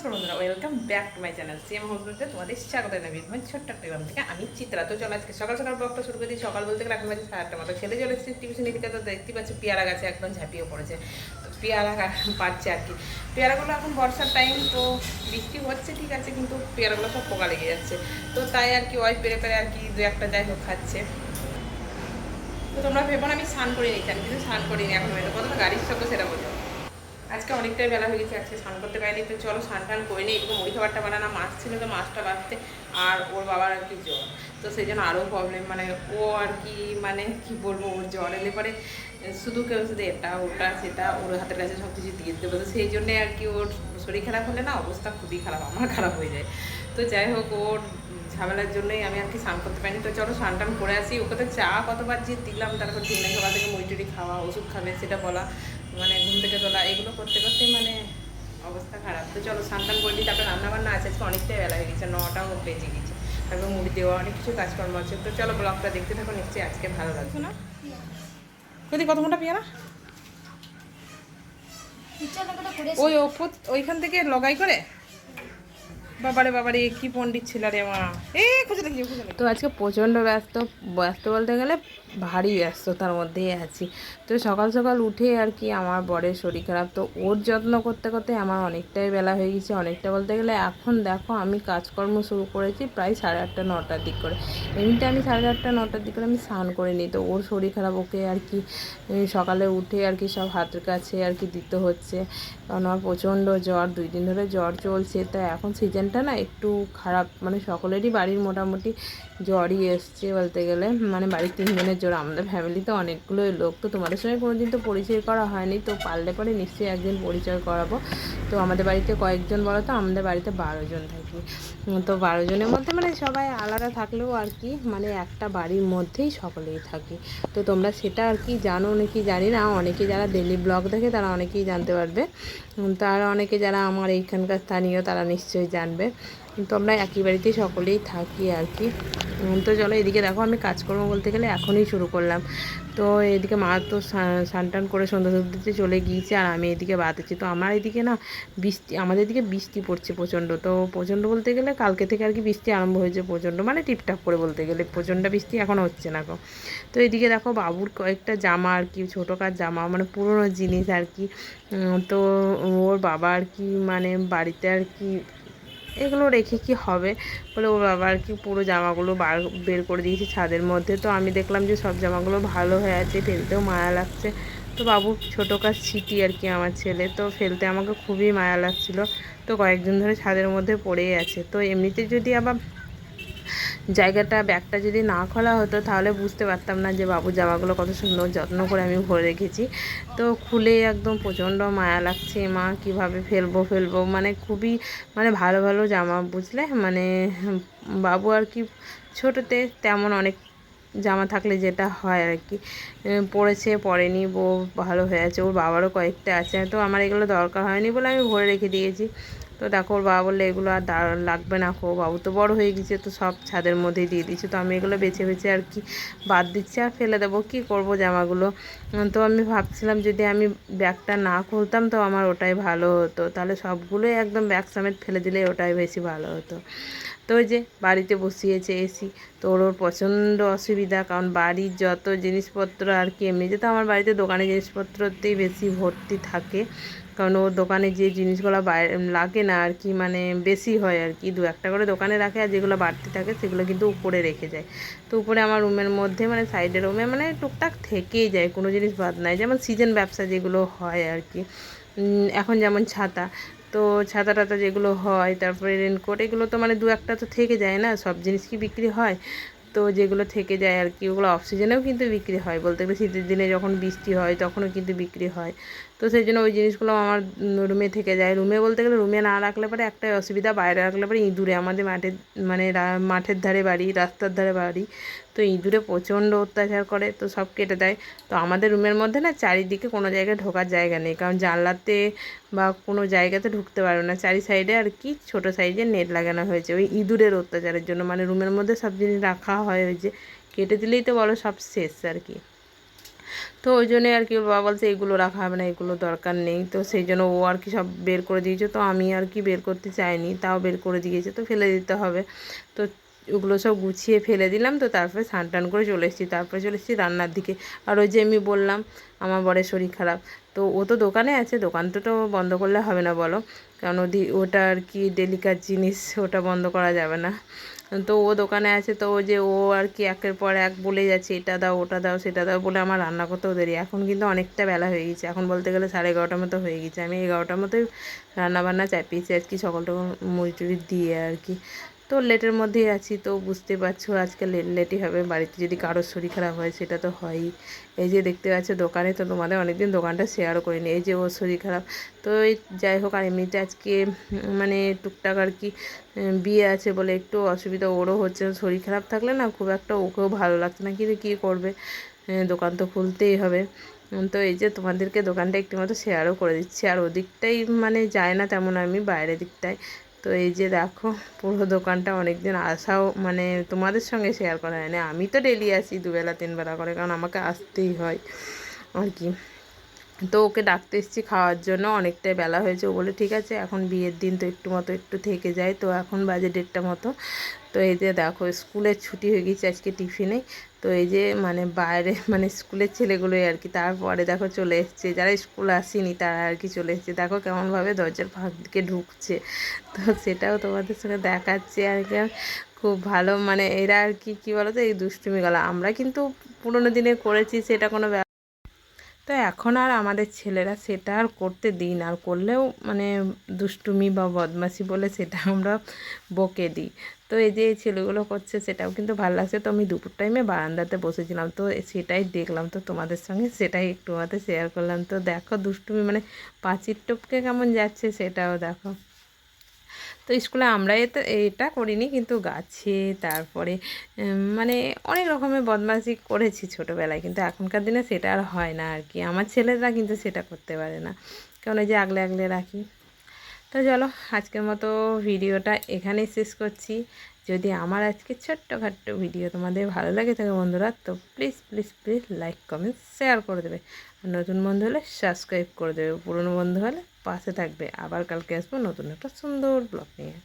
নমস্কার বন্ধুরা, welcome back to my channel CM হাউসে তোমাদের স্বাগত জানাই। মানে ছোট্ট একটা গ্রাম থেকে আমি চিত্রা। তো চলো আজকে সকাল সকাল ব্লগটা শুরু করে দিই। সকাল বলতে গেলে এখন বাজে 8:30 মতো। ছেলে চলে এসেছে টিউশনি থেকে, তো দেখতে পাচ্ছি পেয়ারা গাছে একদম ঝাঁপিয়ে পড়েছে। তো পেয়ারা পাচ্ছে আর কি। পেয়ারাগুলো এখন বর্ষার টাইম, তো বৃষ্টি হচ্ছে ঠিক আছে, কিন্তু পেয়ারাগুলো সব পোকা লেগে যাচ্ছে। তো তাই আর কি ওই পেরে পেরে আর কি দু একটা যাই হোক খাচ্ছে। তো তোমরা ভেবো না আমি স্নান করে নিচ্ছি, আমি কিন্তু স্নান করিনি এখন। কতটা গাড়ির শব্দ সেটা বলতো। আজকে অনেকটাই বেলা হয়ে গেছে, আজকে স্নান করতে পারিনি। তো চলো স্নান টান করে নিই। একটু মুড়ি খাবারটা বানানো, মাছ ছিল তো মাছটা বাঁচতে, আর ওর বাবার আর কি জ্বর, তো সেই জন্য আরও প্রবলেম। মানে ও আর কি মানে কি বলবো, ওর জ্বর এলে পরে শুধু কেউ শুধু এটা ওটা সেটা ওর হাতের কাছে সব কিছু দিয়ে দেবো। তো সেই জন্যে আর কি ওর শরীর খারাপ হলে না অবস্থা খুবই খারাপ, আমার খারাপ হয়ে যায়। তো যাই হোক, ওর ঝামেলার জন্যই আমি আর কি স্নান করতে পারিনি। তো চলো স্নান টান করে আসি। ওকে তো চা কতবার যে দিলাম, তারপর দিনে সকাল থেকে মুড়ি টুড়ি খাওয়া, ওষুধ খাবে সেটা বলা, মানে ঘুম থেকে তোলা, এগুলো করতে করতে মানে অবস্থা খারাপ। তো চলো স্নান টান করে দিই, তারপরে রান্নাবান্না আছে। আজকে অনেকটাই বেলা হয়ে গেছে, 9টাও বেজে গেছে। তারপর মুড়ি দেওয়া, অনেক কিছু কাজকর্ম আছে। তো চলো ব্লগটা দেখতে থাকো, নিশ্চয়ই আজকে ভালো লাগবে না। যদি কত ঘন্টা পেয়ারা ওই ওপর ওইখান থেকে লগাই করে, বাবারে বাবারে কি পণ্ডিত ছিল রে মা। তো আজকে প্রচণ্ড ব্যস্ত, ব্যস্ত বলতে গেলে ভারী ব্যস্ততার মধ্যেই আছি। তো সকাল সকাল উঠে আর কি আমার বরের শরীর খারাপ, তো ওর যত্ন করতে করতে আমার অনেকটাই বেলা হয়ে গেছে। অনেকটা বলতে গেলে এখন দেখো আমি কাজকর্ম শুরু করেছি প্রায় 8:30 9টার দিক করে। এমনিতে আমি 8:30 9টার দিক করে আমি স্নান করে নিই। তো ওর শরীর খারাপ, ওকে আর কি সকালে উঠে আর কি সব হাতের কাছে আর কি দিতে হচ্ছে, কারণ আমার প্রচণ্ড জ্বর, 2 দিন ধরে জ্বর চলছে। তো এখন সিজনটা না একটু খারাপ, মানে সকলেরই বাড়ির মোটামুটি জ্বরই এসছে বলতে গেলে। মানে বাড়ির 3 জনের জ্বর, আমাদের ফ্যামিলিতে অনেকগুলোই লোক। তো তোমাদের সঙ্গে কোনোদিন তো পরিচয় করা হয়নি, তো পারলে পরে নিশ্চয়ই একদিন পরিচয় করাবো। তো আমাদের বাড়িতে কয়েকজন বলো তো, আমাদের বাড়িতে 12 জন থাকি। তো 12 জনের মধ্যে মানে সবাই আলাদা থাকলেও আর কি মানে একটা বাড়ির মধ্যেই সকলেই থাকি। তো তোমরা সেটা আর কি জানো নাকি জানি না, অনেকে যারা ডেলি ব্লগ দেখে তারা অনেকেই জানতে পারবে। তারা অনেকে যারা আমার এইখানকার স্থানীয় তারা নিশ্চয়ই জানবে। তো আমরা একই বাড়িতেই সকলেই থাকি আর কি। তো চলো এদিকে দেখো আমি কাজকর্ম বলতে গেলে এখনই শুরু করলাম। তো এদিকে মা তো স্নান টান করে সন্ধ্যা দিতে চলে গিয়েছে, আর আমি এদিকে বাতেছি। তো আমার এদিকে না বৃষ্টি, আমাদের এদিকে বৃষ্টি পড়ছে প্রচণ্ড। তো প্রচণ্ড বলতে গেলে কালকে থেকে আর কি বৃষ্টি আরম্ভ হয়েছে প্রচণ্ড, মানে টিপটাপ করে বলতে গেলে, প্রচণ্ড বৃষ্টি এখন হচ্ছে না গো। তো এদিকে দেখো বাবুর কয়েকটা জামা আর কি, ছোটোকার জামা, মানে পুরোনো জিনিস আর কি। তো ওর বাবা আর কি মানে বাড়িতে আর কি এগুলো রেখে কি হবে বলে, ওর বাবা আর কি পুরো জামাগুলো বের করে দিয়েছে ছাদের মধ্যে। তো আমি দেখলাম যে সব জামাগুলো ভালো হয়ে আছে, ফেলতেও মায়া লাগছে। তো বাবুর ছোটো কাজ ছিটি আর কি আমার ছেলে, তো ফেলতে আমাকে খুবই মায়া লাগছিলো। তো কয়েকদিন ধরে ছাদের মধ্যে পড়েই আছে। তো এমনিতে যদি আবার জায়গাটা ব্যাগটা যদি না খোলা হতো তাহলে বুঝতে পারতাম না যে বাবুর জামাগুলো কত সুন্দর যত্ন করে আমি ভরে রেখেছি। তো খুলে একদম প্রচণ্ড মায়া লাগছে, মা কিভাবে ফেলবো মানে খুবই মানে ভালো ভালো জামা, বুঝলে মানে বাবু আর কি ছোটোতে তেমন অনেক জামা থাকলে যেটা হয় আর কি, পড়েছে পড়েনি বউ ভালো হয়ে আছে, ওর বাবারও কয়েকটা আছে। তো আমার এগুলো দরকার হয়নি বলে আমি ভরে রেখে দিয়েছি। তো দেখো ওর বাবা বললে এগুলো আর লাগবে না, খো বাবু তো বড় হয়ে গেছে, তো সব ছাদের মধ্যেই দিয়ে দিচ্ছে। তো আমি এগুলো বেছে বেছে আর কি বাদ দিচ্ছি, আর ফেলে দেবো, কী করবো জামাগুলো। তো আমি ভাবছিলাম যদি আমি ব্যাগটা না খুলতাম তো আমার ওটাই ভালো হতো, তাহলে সবগুলোই একদম ব্যাগ সমেত ফেলে দিলে ওটাই বেশি ভালো হতো। তো ওই যে বাড়িতে বসিয়েছে এসি, তো ওর প্রচণ্ড অসুবিধা, কারণ বাড়ির যত জিনিসপত্র আর কি, এমনিতে তো আমার বাড়িতে দোকানে জিনিসপত্রতেই বেশি ভর্তি থাকে, কারণ ওর দোকানে যে জিনিসগুলো বাইরে লাগে না আর কি, মানে বেশি হয় আর কি, 2-1টা করে দোকানে রাখে, আর যেগুলো বাড়তি থাকে সেগুলো কিন্তু উপরে রেখে যায়। তো উপরে আমার রুমের মধ্যে মানে সাইডের রুমে মানে টুকটাক থেকেই যায়, কোনো জিনিস বাদ নাই, যেমন সিজন ব্যবসা যেগুলো হয় আর কি। এখন যেমন ছাতা, তো ছাতা টাতা যেগুলো হয়, তারপরে রেনকোট, এগুলো তো মানে 2-1টা তো থেকে যায় না, সব জিনিস কি বিক্রি হয়। তো যেগুলো থেকে যায় আর কি ওগুলো অফ সিজনেও কিন্তু বিক্রি হয়, বলতে গেলে শীতের দিনে যখন বৃষ্টি হয় তখনও কিন্তু বিক্রি হয়। তো সেই জন্য ওই জিনিসগুলো আমার রুমে থেকে যায়। রুমে বলতে গেলে রুমে না রাখলে পরে একটাই অসুবিধা, বাইরে রাখলে পরে ইঁদুরে, আমাদের মাঠের মানে মাঠের ধারে বাড়ি, রাস্তার ধারে বাড়ি, তো ইঁদুরে প্রচণ্ড অত্যাচার করে, তো সব কেটে দেয়। তো আমাদের রুমের মধ্যে না চারিদিকে কোনো জায়গায় ঢোকার জায়গা নেই, কারণ জানলাতে বা কোনো জায়গাতে ঢুকতে পারবে না, চারি সাইডে আর কি ছোটো সাইজের নেট লাগানো হয়েছে ওই ইঁদুরের অত্যাচারের জন্য। মানে রুমের মধ্যে সব জিনিস রাখা হয়, ওই যে কেটে দিলেই তো বলো সব শেষ আর কি। তো তো ওই জন্যে আর কি ওর বাবা বলছে এগুলো রাখা হবে না, এগুলো দরকার নেই। তো সেই জন্য ও আর কি সব বের করে দিয়েছে। তো আমি আর কি বের করতে চাইনি, তাও বের করে দিয়েছে, তো ফেলে দিতে হবে। তো ওগুলো সব গুছিয়ে ফেলে দিলাম। তো তারপরে স্নান টান করে চলে এসেছি, তারপরে চলে এসেছি রান্নার দিকে। আর ওই যে আমি বললাম আমার বরের শরীর খারাপ, তো ও তো দোকানে আছে, দোকানটা তো বন্ধ করলে হবে না বলো, কারণ ওটা আর কি ডেলিকার জিনিস, ওটা বন্ধ করা যাবে না। তো ও দোকানে আছে, তো ও যে ও আর কি একের পর এক বলে যাচ্ছে এটা দাও ওটা দাও সেটা দাও বলে আমার রান্না করতেও দেরি। এখন কিন্তু অনেকটা বেলা হয়ে গেছে, এখন বলতে গেলে 11:30 মতো হয়ে গেছে। আমি 11টার মতোই রান্নাবান্না চাপিয়েছি আর কি, সকল টুকু মুড়ি টুড়ি দিয়ে আর কি। তো লেটের মধ্যেই আছি, তো বুঝতে পারছো আজকে লেটই হবে। বাড়িতে যদি কারোর শরীর খারাপ হয় সেটা তো হয়ই। এই যে দেখতে পাচ্ছ দোকানে, তো তোমাদের অনেকদিন দোকানটা শেয়ারও করিনি। এই যে ওর শরীর খারাপ, তো এই যাই হোক। আর এমনিতে আজকে মানে টুকটাক আর কি বিয়ে আছে বলে একটু অসুবিধা ওরও হচ্ছে। শরীর খারাপ থাকলে না খুব একটা ওকেও ভালো লাগছে না, কিন্তু কী করবে, দোকান তো খুলতেই হবে। তো এই যে তোমাদেরকে দোকানটা একটু মতো শেয়ারও করে দিচ্ছি। আর ওদিকটাই মানে যায় না তেমন, আমি বাইরের দিকটায়। তো এই যে দেখো পুরো দোকানটা অনেক দিন আসাও মানে তোমাদের সঙ্গে শেয়ার করা হয় না। আমি তো ডেলি আসি 2 বেলা 3 বেলা করে, কারণ আমাকে আসতেই হয় আর কি। তো ওকে ডাকতে এসেছি খাওয়ার জন্য, অনেকটাই বেলা হয়েছে। ও বলে ঠিক আছে এখন বিয়ের দিন তো একটু থেকে যায়। তো এখন বাজে 1:30 মতো। তো এই যে দেখো স্কুলের ছুটি হয়ে গেছে আজকে টিফিনে। তো এই যে মানে বাইরে মানে স্কুলের ছেলেগুলোই আর কি, তারপরে দেখো চলে এসছে, যারা স্কুল আসেনি তারা আর কি চলে এসছে। দেখো কেমনভাবে দরজার ফাঁক দিকে ঢুকছে। তো সেটাও তোমাদের সঙ্গে দেখাচ্ছে আর কি। খুব ভালো মানে এরা আর কি কী বলো তো, এই দুষ্টুমিগুলো আমরা কিন্তু পুরোনো দিনে করেছি, সেটা কোনো। তো এখন আর আমাদের ছেলেরা সেটা আর করতে দিই না, আর করলেও মানে দুষ্টুমি বা বদমাশি বলে সেটা আমরা বকে দিই। তো এই যে এই ছেলেগুলো করছে সেটাও কিন্তু ভালো লাগছে। তো আমি দুপুর টাইমে বারান্দাতে বসেছিলাম, তো সেটাই দেখলাম, তো তোমাদের সঙ্গে সেটাই একটু আমাদের শেয়ার করলাম। তো দেখো দুষ্টুমি মানে পাঁচির টপকে কেমন যাচ্ছে সেটাও দেখো। তো স্কুলে আমরা এটা করিনি, কিন্তু গাছে তারপরে মানে অনেক রকমের বদমাশি করেছি ছোটোবেলায়, কিন্তু এখনকার দিনে সেটা আর হয় না আর কি। আমার ছেলেরা কিন্তু সেটা করতে পারে না, কারণ ওই যে আগলে আগলে রাখি। তো চলো আজকের মতো ভিডিওটা এখানেই শেষ করছি। যদি আমার আজকে ছোট্টখাট্ট ভিডিও তোমাদের ভালো লাগে থাকে বন্ধুরা, তো please please please like comment share করে দেবে। আর নতুন বন্ধু হলে সাবস্ক্রাইব করে দেবে, পুরনো বন্ধু হলে পাশে থাকবে। আবার কালকে আসবো নতুন একটা সুন্দর ব্লগ নিয়ে।